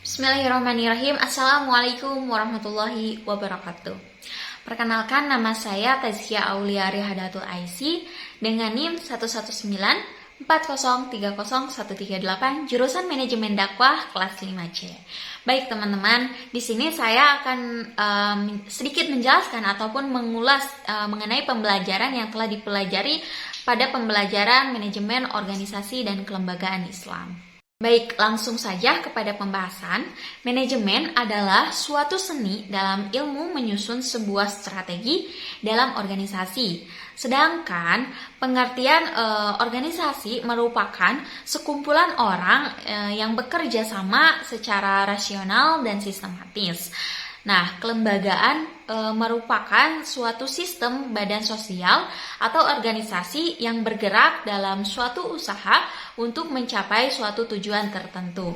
Bismillahirrahmanirrahim. Assalamualaikum warahmatullahi wabarakatuh. Perkenalkan, nama saya Tazkia Aulia Rihadatul Aisy dengan NIM 11940301338, jurusan Manajemen Dakwah kelas 5C. Baik teman-teman, di sini saya akan sedikit menjelaskan ataupun mengulas mengenai pembelajaran yang telah dipelajari pada pembelajaran Manajemen Organisasi dan Kelembagaan Islam. Baik, langsung saja kepada pembahasan. Manajemen adalah suatu seni dalam ilmu menyusun sebuah strategi dalam organisasi. Sedangkan pengertian organisasi merupakan sekumpulan orang yang bekerja sama secara rasional dan sistematis. Nah, kelembagaan merupakan suatu sistem badan sosial atau organisasi yang bergerak dalam suatu usaha untuk mencapai suatu tujuan tertentu.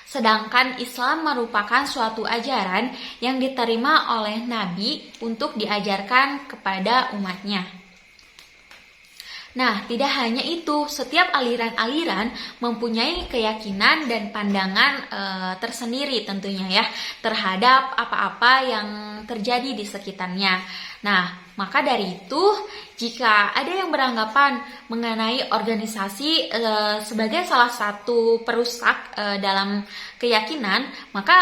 Sedangkan Islam merupakan suatu ajaran yang diterima oleh Nabi untuk diajarkan kepada umatnya. Nah, tidak hanya itu, setiap aliran-aliran mempunyai keyakinan dan pandangan tersendiri tentunya ya terhadap apa-apa yang terjadi di sekitarnya. Nah, maka dari itu, jika ada yang beranggapan mengenai organisasi sebagai salah satu perusak dalam keyakinan, maka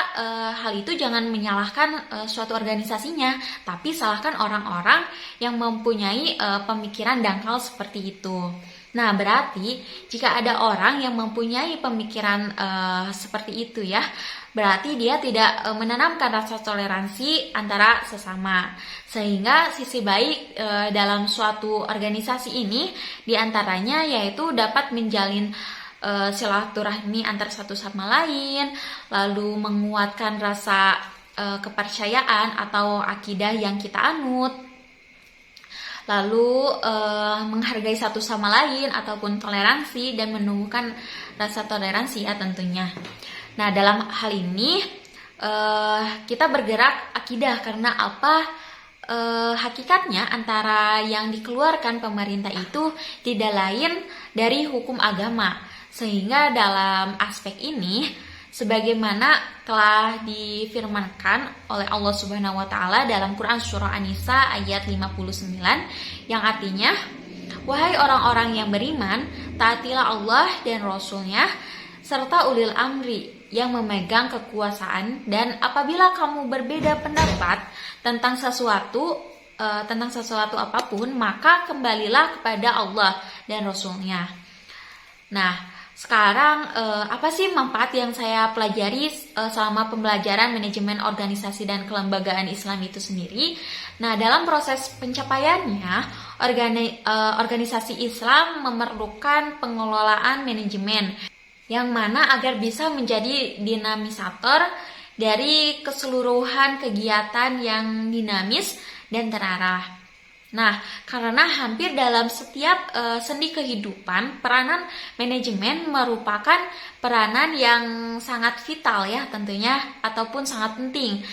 hal itu jangan menyalahkan suatu organisasinya, tapi salahkan orang-orang yang mempunyai pemikiran dangkal seperti itu. Nah, berarti jika ada orang yang mempunyai pemikiran seperti itu ya, berarti dia tidak menanamkan rasa toleransi antara sesama. Sehingga sisi baik dalam suatu organisasi ini diantaranya yaitu dapat menjalin silaturahmi antar satu sama lain, lalu menguatkan rasa kepercayaan atau akidah yang kita anut, lalu menghargai satu sama lain ataupun toleransi dan menumbuhkan rasa toleransi ya tentunya. Nah, dalam hal ini kita bergerak akidah karena apa? Hakikatnya antara yang dikeluarkan pemerintah itu tidak lain dari hukum agama. Sehingga dalam aspek ini, sebagaimana telah difirmankan oleh Allah Subhanahu wa taala dalam Quran surah An-Nisa ayat 59 yang artinya, wahai orang-orang yang beriman, taatilah Allah dan Rasul-Nya serta ulil amri yang memegang kekuasaan, dan apabila kamu berbeda pendapat tentang sesuatu apapun, maka kembalilah kepada Allah dan Rasul-Nya. Nah, sekarang apa sih manfaat yang saya pelajari selama pembelajaran manajemen organisasi dan kelembagaan Islam itu sendiri? Nah, dalam proses pencapaiannya, organisasi Islam memerlukan pengelolaan manajemen yang mana agar bisa menjadi dinamisator dari keseluruhan kegiatan yang dinamis dan terarah. Nah, karena hampir dalam setiap sendi kehidupan, peranan manajemen merupakan peranan yang sangat vital ya tentunya, ataupun sangat penting.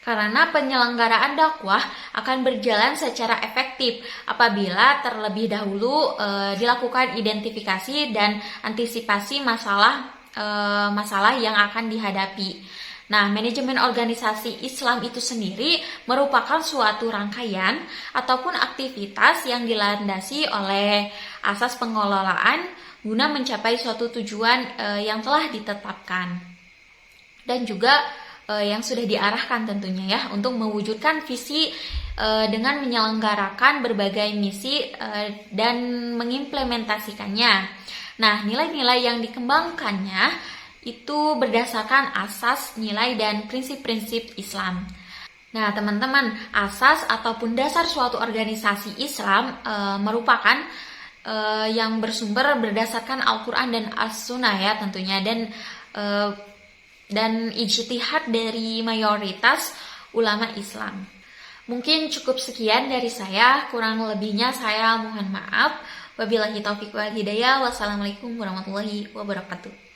Karena penyelenggaraan dakwah akan berjalan secara efektif apabila terlebih dahulu dilakukan identifikasi dan antisipasi masalah yang akan dihadapi. Nah, manajemen organisasi Islam itu sendiri merupakan suatu rangkaian ataupun aktivitas yang dilandasi oleh asas pengelolaan guna mencapai suatu tujuan yang telah ditetapkan dan juga yang sudah diarahkan tentunya ya untuk mewujudkan visi dengan menyelenggarakan berbagai misi dan mengimplementasikannya. Nah, nilai-nilai yang dikembangkannya itu berdasarkan asas, nilai, dan prinsip-prinsip Islam. Nah, teman-teman, asas ataupun dasar suatu organisasi Islam merupakan yang bersumber berdasarkan Al-Quran dan As-Sunnah ya tentunya, dan ijtihad dari mayoritas ulama Islam. Mungkin cukup sekian dari saya, kurang lebihnya saya mohon maaf. Wabillahi taufiq wal hidayah. Wassalamualaikum warahmatullahi wabarakatuh.